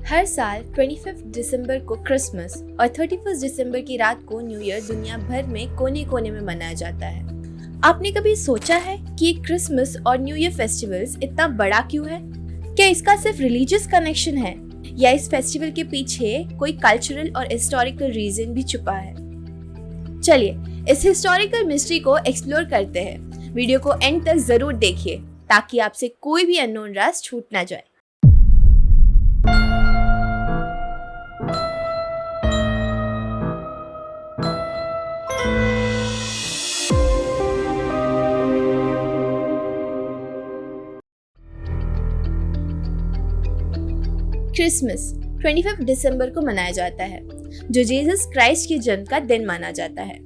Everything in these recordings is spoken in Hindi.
हर साल 25 दिसंबर को क्रिसमस और 31 दिसंबर की रात को न्यू ईयर दुनिया भर में कोने कोने में मनाया जाता है। आपने कभी सोचा है कि क्रिसमस और न्यू ईयर फेस्टिवल्स इतना बड़ा क्यों है? क्या इसका सिर्फ रिलीजियस कनेक्शन है या इस फेस्टिवल के पीछे कोई कल्चरल और हिस्टोरिकल रीजन भी छुपा है? चलिए इस हिस्टोरिकल मिस्ट्री को एक्सप्लोर करते हैं। वीडियो को एंड तक जरूर देखिए ताकि आपसे कोई भी अननोन राज छूट ना जाए। क्रिसमस 25 दिसंबर को मनाया जाता है, जो जीसस क्राइस्ट के जन्म का दिन माना जाता है।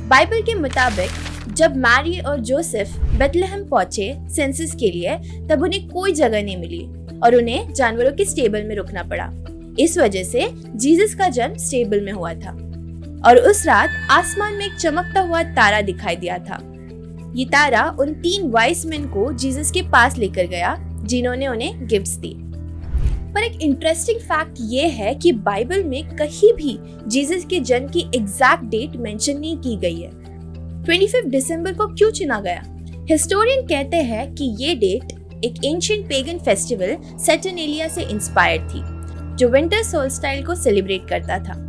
बाइबल के मुताबिक जब मैरी और जोसेफ बेथलेहम पहुंचे सेंसस के लिए, तब उन्हें कोई जगह नहीं मिली और उन्हें जानवरों के स्टेबल में रुकना पड़ा। इस वजह से जीसस का जन्म स्टेबल में हुआ था और उस रात आसमान में एक चमकता हुआ तारा दिखाई दिया था। ये तारा उन 3 वाइस मैन को जीसस के पास लेकर गया, जिन्होंने उन्हें गिफ्ट्स दी। पर एक इंटरेस्टिंग फैक्ट ये है कि बाइबल में कहीं भी जीसस के जन्म की एग्जैक्ट डेट मेंशन नहीं की गई है। 25 दिसंबर को क्यों चुना गया? हिस्टोरियन कहते हैं कि ये डेट एक एंशिएंट पेगन फेस्टिवल सैटर्नेलिया से इंस्पायर्ड थी, जो विंटर सोल्स्टाइस को सेलिब्रेट करता था।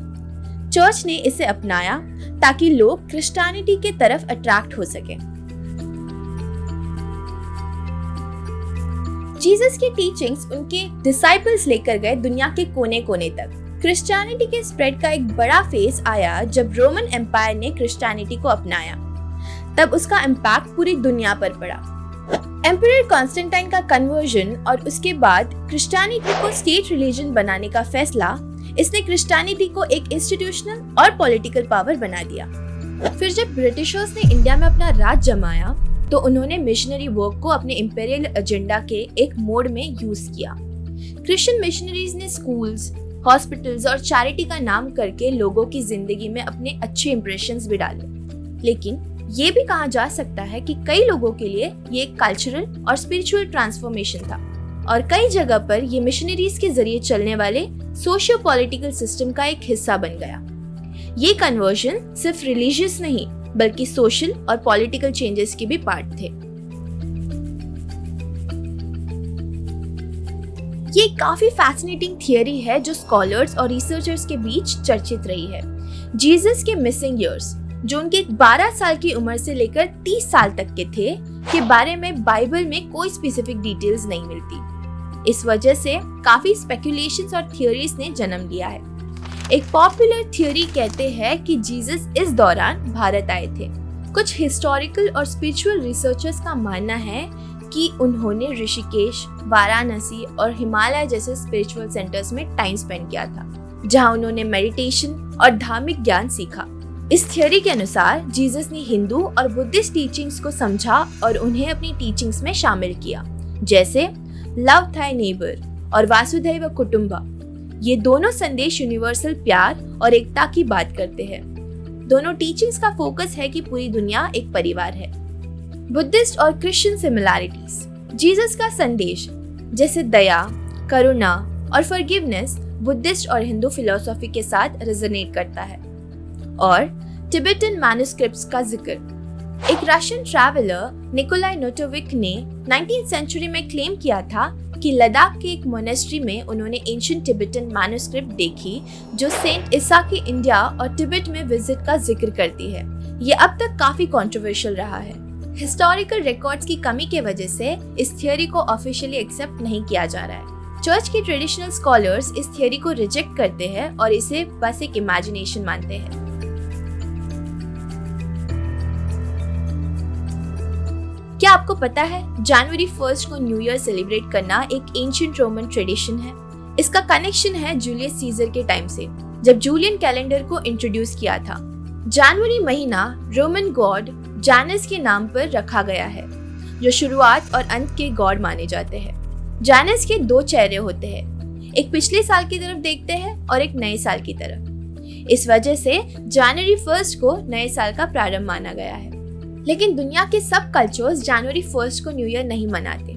चर्च ने इसे अपनाया ताकि लोग क्रिश्चियनिटी के तरफ अट्रैक्ट हो सके। जीसस की टीचिंग्स उनके डिसाइपल्स लेकर गए दुनिया के कोने कोने तक। क्रिश्चियनिटी के स्प्रेड का एक बड़ा फेज आया जब रोमन एम्पायर ने क्रिश्चियनिटी को अपनाया। तब उसका इम्पैक्ट पूरी दुनिया पर पड़ा। एम्परर कॉन्स्टेंटाइन का कन्वर्जन और उसके बाद क्रिश्चियनिटी को स्टेट रिलीजन बनाने का फैसला, इसने क्रिश्चियनिटी को एक इंस्टीट्यूशनल और पॉलिटिकल पावर बना दिया। फिर जब ब्रिटिशर्स ने इंडिया में अपना राज जमाया, तो उन्होंने मिशनरी वर्क को अपने इंपीरियल एजेंडा के एक मोड में यूज किया। क्रिश्चियन मिशनरीज ने स्कूल्स, हॉस्पिटल्स और चैरिटी का नाम करके लोगों की जिंदगी में अपने अच्छे इंप्रेशंस भी डाले। लेकिन ये भी कहा जा सकता है कि कई लोगों के लिए ये एक कल्चरल और स्पिरिचुअल ट्रांसफॉर्मेशन था और कई जगह पर ये मिशनरीज के जरिए चलने वाले सोशियो पॉलिटिकल सिस्टम का एक हिस्सा बन गया। ये कन्वर्जन सिर्फ रिलीजियस नहीं बल्कि सोशल और पॉलिटिकल चेंजेस के भी पार्ट थे। ये काफी फैसिनेटिंग थियरी है जो स्कॉलर्स और रिसर्चर्स के बीच चर्चित रही है। जीसस के मिसिंग ईयर्स, जो उनके 12 साल की उम्र से लेकर 30 साल तक के थे, के बारे में बाइबल में कोई स्पेसिफिक डिटेल्स नहीं मिलती। इस वजह से काफी स्पेकुलेशंस और थियरीज ने जन्म लिया है। एक पॉपुलर थ्योरी कहते हैं कि जीसस इस दौरान भारत आए थे। कुछ हिस्टोरिकल और स्पिरिचुअल रिसर्चर्स का मानना है कि उन्होंने ऋषिकेश, वाराणसी और हिमालय जैसे स्पिरिचुअल सेंटर्स में टाइम स्पेंड किया था, जहां उन्होंने मेडिटेशन और धार्मिक ज्ञान सीखा। इस थ्योरी के अनुसार जीसस ने हिंदू और बुद्धिस्ट टीचिंग्स को समझा और उन्हें अपनी टीचिंग्स में शामिल किया, जैसे लव थाय नेबर और वासुधैव कुटुंबा। ये दोनों संदेश यूनिवर्सल प्यार और एकता की बात करते हैं। दोनों टीचिंग्स का फोकस है कि पूरी दुनिया एक परिवार है। बुद्धिस्ट और क्रिश्चियन सिमिलैरिटीज, जीसस का संदेश जैसे दया, करुणा और फॉरगिवनेस बुद्धिस्ट और हिंदू फिलॉसफी के साथ रेजोनेट करता है। और टिबेटन मैन्युस्क्रिप्ट्स का जिक्र, एक रशियन ट्रैवलर निकोलाई नोटोविक ने 19th सेंचुरी में क्लेम किया था कि लद्दाख के एक मोनेस्ट्री में उन्होंने एंशिएंट टिबेटन मैन्युस्क्रिप्ट देखी, जो सेंट ईसा के इंडिया और तिब्बत में विजिट का जिक्र करती है। ये अब तक काफी कंट्रोवर्शियल रहा है। हिस्टोरिकल रिकॉर्ड्स की कमी के वजह से इस थियरी को ऑफिशियली एक्सेप्ट नहीं किया जा रहा है। चर्च के ट्रेडिशनल स्कॉलर्स इस थियरी को रिजेक्ट करते हैं और इसे बस एक इमेजिनेशन मानते हैं। क्या आपको पता है जनवरी 1 को न्यू ईयर सेलिब्रेट करना एक एंशिएंट रोमन ट्रेडिशन है? इसका कनेक्शन है जूलियस सीजर के टाइम से, जब जूलियन कैलेंडर को इंट्रोड्यूस किया था। जनवरी महीना रोमन गॉड जानस के नाम पर रखा गया है, जो शुरुआत और अंत के गॉड माने जाते हैं। जानस के 2 चेहरे होते हैं, एक पिछले साल की तरफ देखते हैं और एक नए साल की तरफ। इस वजह से जनवरी 1 को नए साल का प्रारंभ माना गया है। लेकिन दुनिया के सब कल्चर्स जनवरी 1 को न्यू ईयर नहीं मनाते।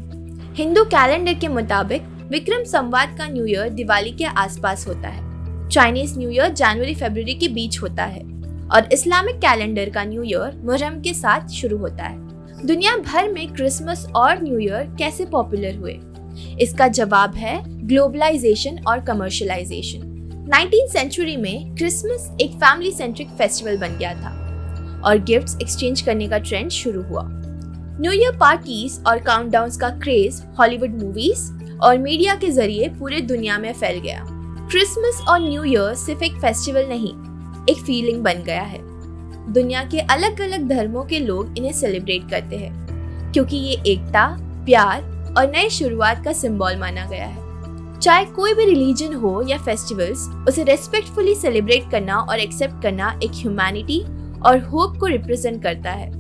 हिंदू कैलेंडर के मुताबिक विक्रम संवत का न्यू ईयर दिवाली के आसपास होता है। चाइनीज न्यू ईयर जनवरी फरवरी के बीच होता है और इस्लामिक कैलेंडर का न्यू ईयर मुहर्रम के साथ शुरू होता है। दुनिया भर में क्रिसमस और न्यू ईयर कैसे पॉपुलर हुए? इसका जवाब है ग्लोबलाइजेशन और कमर्शियलाइजेशन। 19th सेंचुरी में क्रिसमस एक फैमिली सेंट्रिक फेस्टिवल बन गया था और गिफ्ट्स एक्सचेंज करने का ट्रेंड शुरू हुआ। न्यू ईयर पार्टीज और काउंटडाउन्स का क्रेज हॉलीवुड मूवीज और मीडिया के जरिए पूरे दुनिया में फैल गया। क्रिसमस और न्यू ईयर सिर्फ एक फेस्टिवल नहीं, एक फीलिंग बन गया है। दुनिया के अलग अलग धर्मों के लोग इन्हें सेलिब्रेट करते हैं क्योंकि ये एकता, प्यार और नई शुरुआत का सिंबल माना गया है। चाहे कोई भी रिलीजन हो या फेस्टिवल्स, उसे रेस्पेक्टफुली सेलिब्रेट करना और एक्सेप्ट करना एक ह्यूमैनिटी और होप को रिप्रेजेंट करता है।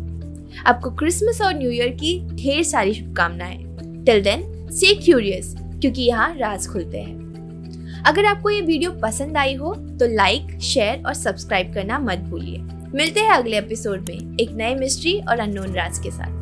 आपको क्रिसमस और न्यू ईयर की ढेर सारी शुभकामनाएं। टिल देन स्टे क्यूरियस, क्योंकि यहाँ राज खुलते हैं। अगर आपको ये वीडियो पसंद आई हो तो लाइक, शेयर और सब्सक्राइब करना मत भूलिए। मिलते हैं अगले एपिसोड में एक नए मिस्ट्री और अननोन राज के साथ।